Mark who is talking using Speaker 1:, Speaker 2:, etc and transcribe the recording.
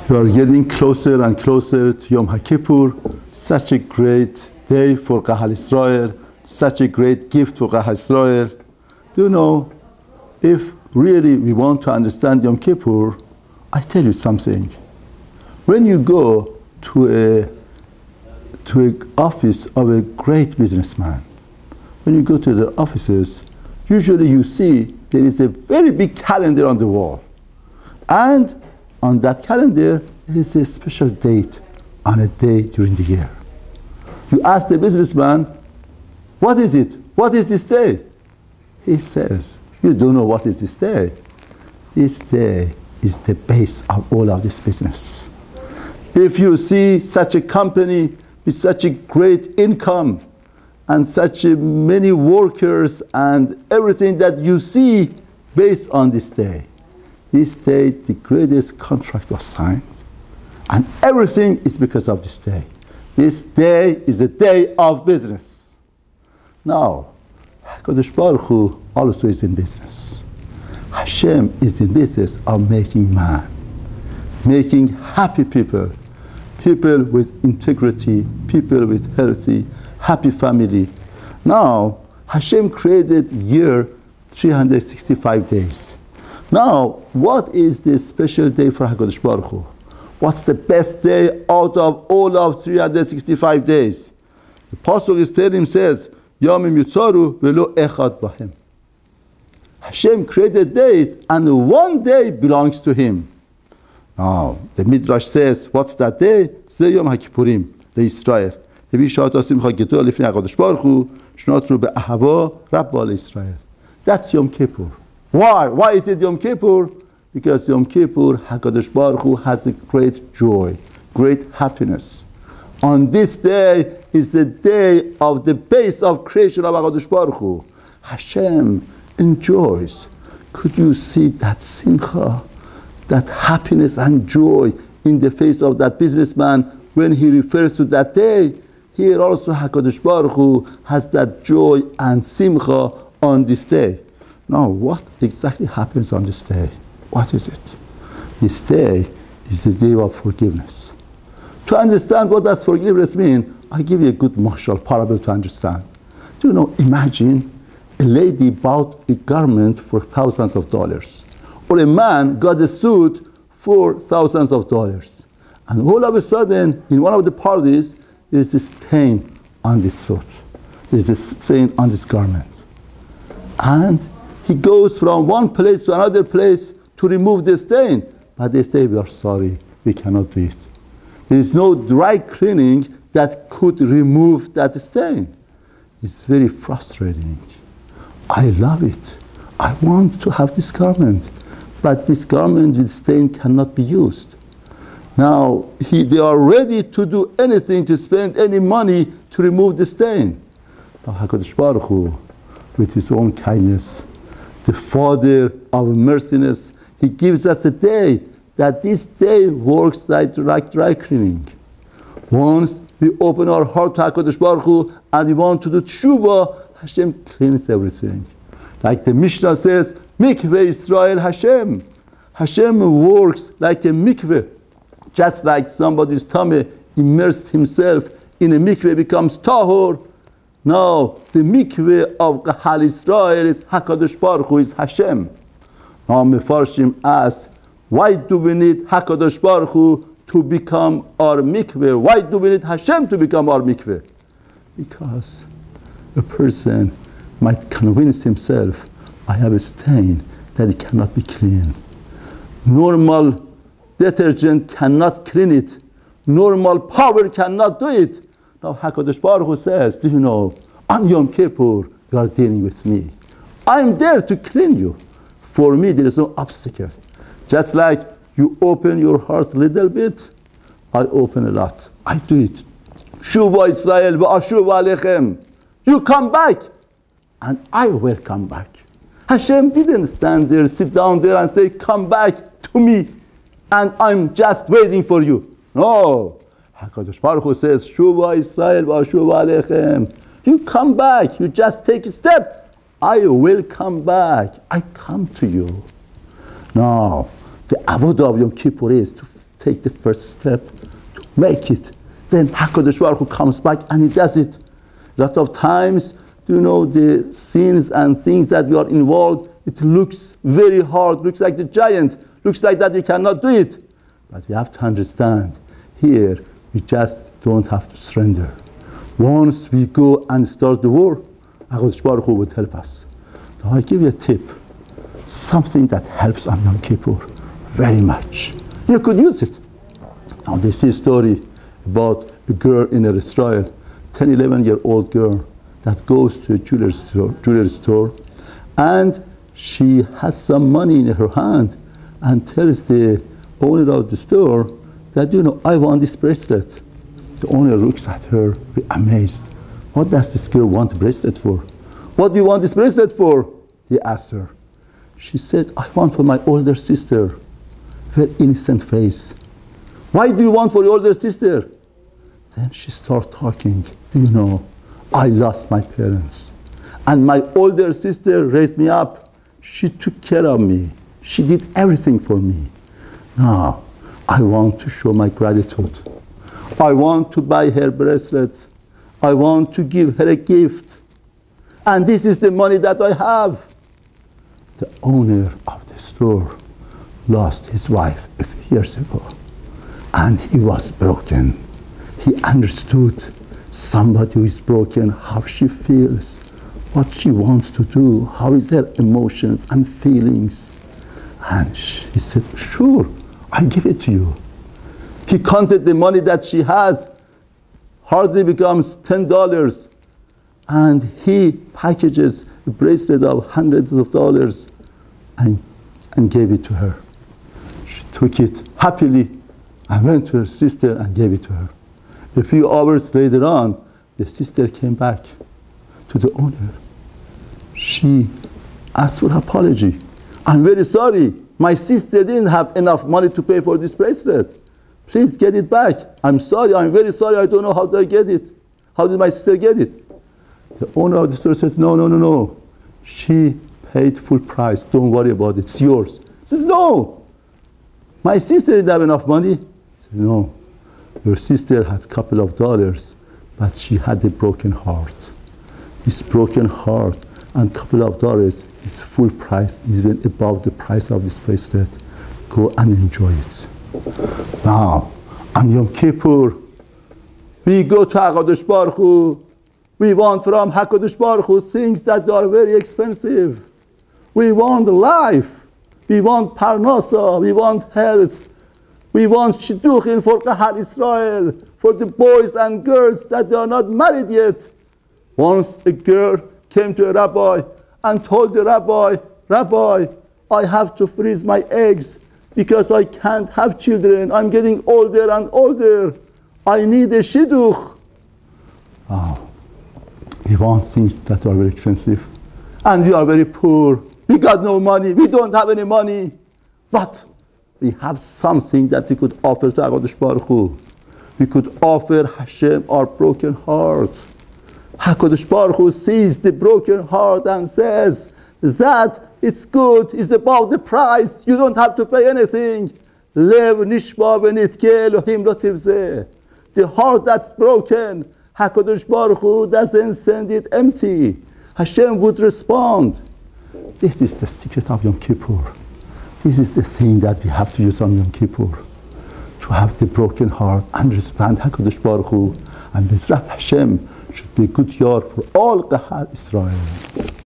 Speaker 1: We are getting closer and closer to YomKippur, such a great day for Kahal Israel, such a great gift for Kahal Israel. Do you know, if really we want to understand YomKippur, I tell you something. When you go to an office of a great businessman, when you go to the offices, usually you see there is a very big calendar on the wall. And on that calendar, there is a special date on a day during the year. You ask the businessman, what is it? What is this day? He says, you don't know what is this day. This day is the base of all of this business. If you see such a company with such a great income and such many workers and everything that you see based on this day, the greatest contract was signed, and everything is because of this day. This day is the day of business. Now, HaKadosh Baruch Hu also is in business. Hashem is in business of making man, making happy people, people with integrity, people with healthy, happy family. Now, Hashem created year 365 days. Now, what is the special day for HaKadosh Baruch Hu? What's the best day out of all of 365 days? The Pasuk is telling him, says, Yamim Yutzaru velo echad bahem. Hashem created days, and one day belongs to him. Now, the Midrash says, what's that day? Ze Yom HaKippurim, LeYisrael. Hevi Shat Asim Chagidol Lifnei HaKadosh Baruch Hu, Shnatru Be'ahava Rabba LeYisrael. That's Yom Kippur. Why? Why is it Yom Kippur? Because Yom Kippur, HaKadosh Baruch Hu has a great joy, great happiness. On this day is the day of the base of creation of HaKadosh Baruch Hu. Hashem enjoys. Could you see that simcha, that happiness and joy in the face of that businessman when he refers to that day? Here also HaKadosh Baruch Hu has that joy and simcha on this day. Now, what exactly happens on this day? What is it? This day is the day of forgiveness. To understand what does forgiveness mean, I give you a good mashal parable to understand. Do you know, imagine a lady bought a garment for thousands of dollars, or a man got a suit for thousands of dollars. And all of a sudden, in one of the parties, there is a stain on this suit. There is a stain on this garment. And he goes from one place to another place to remove the stain. But they say, we are sorry, we cannot do it. There is no dry cleaning that could remove that stain. It's very frustrating. I love it. I want to have this garment. But this garment with stain cannot be used. Now, they are ready to do anything, to spend any money to remove the stain. Now, HaKadosh Baruch Hu, with his own kindness, the Father of merciness, he gives us a day that this day works like dry cleaning. Once we open our heart to HaKadosh Baruch Hu and we want to do tshuva, Hashem cleans everything. Like the Mishnah says, Mikveh Israel Hashem. Hashem works like a mikveh. Just like somebody's tummy immersed himself in a mikveh becomes tahor. Now, the mikveh of Kahal Israel is HaKadosh Baruch Hu, is Hashem. Now, Mefarshim asks, why do we need HaKadosh Baruch Hu to become our mikveh? Why do we need Hashem to become our mikveh? Because a person might convince himself, I have a stain that it cannot be clean. Normal detergent cannot clean it. Normal power cannot do it. Now HaKadosh Baruch Hu says, do you know, on Yom Kippur, you are dealing with me. I'm there to clean you. For me, there is no obstacle. Just like you open your heart a little bit, I open a lot. I do it. Shuva Israel v'ashuva alechem. You come back, and I will come back. Hashem didn't stand there, sit down there and say, come back to me, and I'm just waiting for you. No. HaKadosh Baruch Hu says, Shuva Israel v'ashuva alechem. You come back, you just take a step. I will come back. I come to you. Now, the avodah of Yom Kippur is to take the first step to make it. Then HaKadosh Baruch Hu comes back and he does it. A lot of times, the sins and things that we are involved, it looks very hard, looks like the giant, looks like that we cannot do it. But we have to understand, here we just don't have to surrender. Once we go and start the war, HaKadosh Baruch Hu would help us. Now I give you a tip, something that helps on Yom Kippur very much. You could use it. Now this is a story about a girl in Israel, 10, 11-year-old girl that goes to a jewelry store, and she has some money in her hand and tells the owner of the store that, I want this bracelet. The owner looks at her amazed. What does this girl want the bracelet for? What do you want this bracelet for? He asked her. She said, I want for my older sister. Very innocent face. Why do you want for your older sister? Then she started talking. I lost my parents. And my older sister raised me up. She took care of me. She did everything for me. Now, I want to show my gratitude. I want to buy her bracelet. I want to give her a gift. And this is the money that I have. The owner of the store lost his wife a few years ago. And he was broken. He understood somebody who is broken, how she feels, what she wants to do, how is her emotions and feelings. And he said, sure, I give it to you. He counted the money that she has, hardly becomes $10. And he packages a bracelet of hundreds of dollars and gave it to her. She took it happily and went to her sister and gave it to her. A few hours later on, the sister came back to the owner. She asked for apology. I'm very sorry. My sister didn't have enough money to pay for this bracelet. Please get it back. I'm sorry. I'm very sorry. I don't know how did I get it. How did my sister get it? The owner of the store says, no. She paid full price. Don't worry about it. It's yours. He says, no. My sister didn't have enough money. He says, no. Your sister had a couple of dollars, but she had a broken heart. This broken heart and a couple of dollars is full price, even above the price of this bracelet. Go and enjoy it. Now, on Yom Kippur, we go to HaKadosh Baruch Hu. We want from HaKadosh Baruch Hu things that are very expensive. We want life. We want parnasa. We want health. We want shidduchim for Kahal Israel, for the boys and girls that they are not married yet. Once a girl came to a rabbi and told the rabbi, Rabbi, I have to freeze my eggs because I can't have children. I'm getting older and older. I need a shidduch. Oh, we want things that are very expensive. And we are very poor. We got no money. We don't have any money. But we have something that we could offer to HaKadosh Baruch Hu. We could offer Hashem our broken heart. HaKadosh Baruch Hu sees the broken heart and says that it's good, it's about the price, you don't have to pay anything. Lev nishba v'nitke Elohim lo tivzeh. The heart that's broken, HaKadosh Baruch Hu doesn't send it empty. Hashem would respond. This is the secret of Yom Kippur. This is the thing that we have to use on Yom Kippur. To have the broken heart, understand HaKadosh Baruch Hu, and Bezrat Hashem should be a good year for all Kahal Israel.